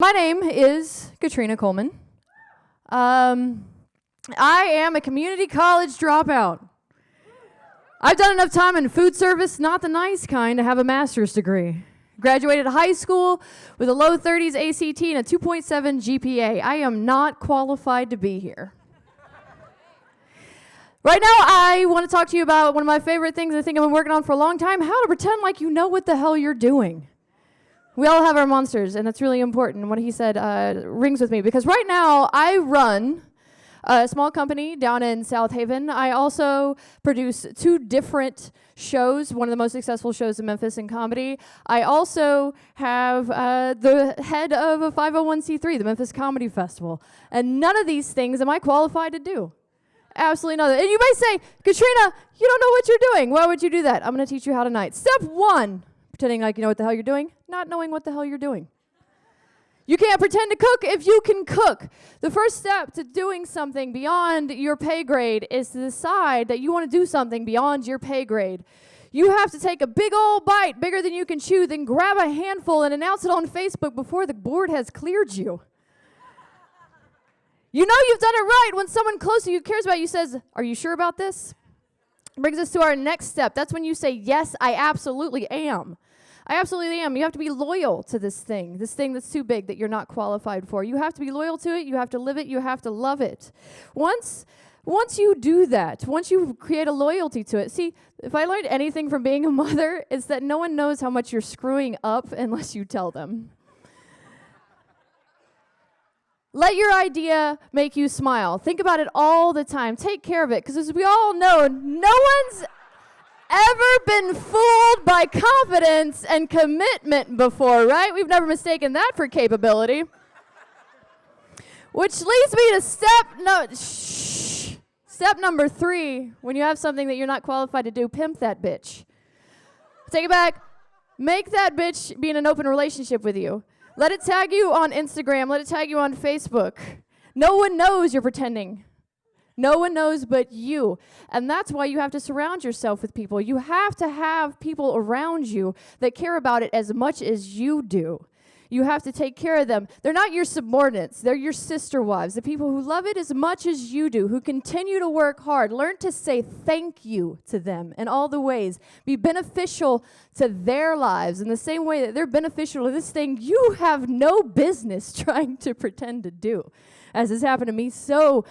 My name is Katrina Coleman. I am a community college dropout. I've done enough time in food service, not the nice kind, to have a master's degree. Graduated high school with a low 30s ACT and a 2.7 GPA. I am not qualified to be here. Right now, I want to talk to you about one of my favorite things I think I've been working on for a long time, how to pretend like you know what the hell you're doing. We all have our monsters, and that's really important. What he said rings with me, because right now I run a small company down in South Haven. I also produce 2 different shows, one of the most successful shows in Memphis in comedy. I also have the head of a 501c3, the Memphis Comedy Festival. And none of these things am I qualified to do. Absolutely none. And you may say, Katrina, you don't know what you're doing. Why would you do that? I'm going to teach you how tonight. Step 1, pretending like you know what the hell you're doing, not knowing what the hell you're doing. You can't pretend to cook if you can cook. The first step to doing something beyond your pay grade is to decide that you want to do something beyond your pay grade. You have to take a big old bite, bigger than you can chew, then grab a handful and announce it on Facebook before the board has cleared you. You know you've done it right when someone close to you cares about you says, "Are you sure about this?" Brings us to our next step. That's when you say, "Yes, I absolutely am." I absolutely am. You have to be loyal to this thing that's too big that you're not qualified for. You have to be loyal to it. You have to live it. You have to love it. Once you do that, once you create a loyalty to it, see, if I learned anything from being a mother, it's that no one knows how much you're screwing up unless you tell them. Let your idea make you smile. Think about it all the time. Take care of it, because as we all know, no one's ever been fooled by confidence and commitment before, right? We've never mistaken that for capability. Which leads me to step number 3. When you have something that you're not qualified to do, pimp that bitch. Take it back. Make that bitch be in an open relationship with you. Let it tag you on Instagram. Let it tag you on Facebook. No one knows you're pretending. No one knows but you. And that's why you have to surround yourself with people. You have to have people around you that care about it as much as you do. You have to take care of them. They're not your subordinates. They're your sister wives, the people who love it as much as you do, who continue to work hard. Learn to say thank you to them in all the ways. Be beneficial to their lives in the same way that they're beneficial to this thing you have no business trying to pretend to do, as has happened to me so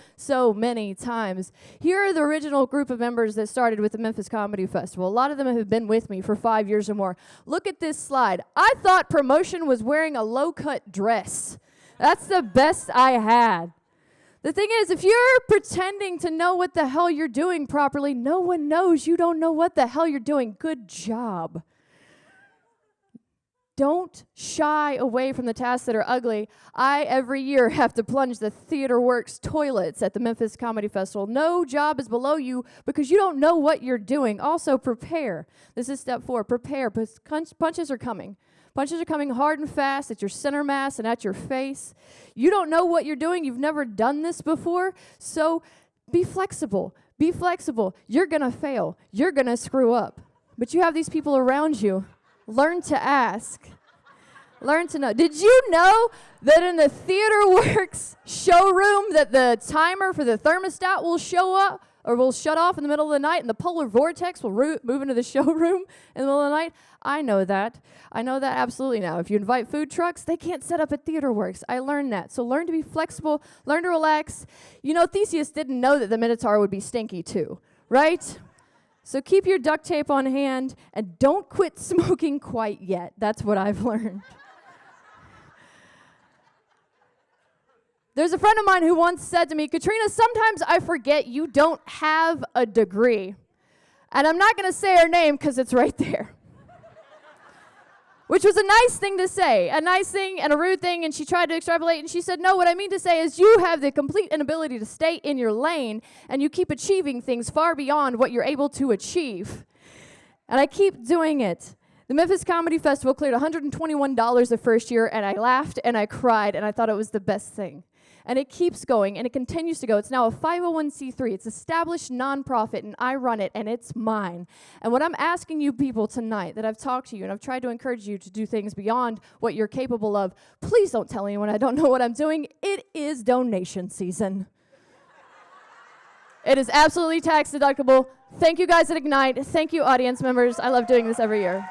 many times. Here are the original group of members that started with the Memphis Comedy Festival. A lot of them have been with me for 5 years or more. Look at this slide. I thought promotion was wearing a low-cut dress. That's the best I had. The thing is, if you're pretending to know what the hell you're doing properly, no one knows you don't know what the hell you're doing. Good job. Don't shy away from the tasks that are ugly. I, every year, have to plunge the Theater Works toilets at the Memphis Comedy Festival. No job is below you because you don't know what you're doing. Also, prepare. This is step 4. Prepare. Punches are coming. Punches are coming hard and fast at your center mass and at your face. You don't know what you're doing. You've never done this before. So be flexible. Be flexible. You're going to fail. You're going to screw up. But you have these people around you. Learn to ask. Learn to know. Did you know that in the Theater Works showroom that the timer for the thermostat will show up or will shut off in the middle of the night and the polar vortex will move into the showroom in the middle of the night? I know that. I know that absolutely now. If you invite food trucks, they can't set up at Theater Works. I learned that. So learn to be flexible. Learn to relax. You know, Theseus didn't know that the Minotaur would be stinky too, right? So keep your duct tape on hand and don't quit smoking quite yet. That's what I've learned. There's a friend of mine who once said to me, Katrina, sometimes I forget you don't have a degree. And I'm not going to say her name because it's right there. Which was a nice thing to say, a nice thing and a rude thing, and she tried to extrapolate, and she said, no, what I mean to say is you have the complete inability to stay in your lane, and you keep achieving things far beyond what you're able to achieve. And I keep doing it. The Memphis Comedy Festival cleared $121 the first year, and I laughed and I cried, and I thought it was the best thing. And it keeps going, and it continues to go. It's now a 501c3. It's established nonprofit, and I run it, and it's mine. And what I'm asking you people tonight that I've talked to you, and I've tried to encourage you to do things beyond what you're capable of, please don't tell anyone I don't know what I'm doing. It is donation season. It is absolutely tax deductible. Thank you guys at Ignite. Thank you, audience members. I love doing this every year.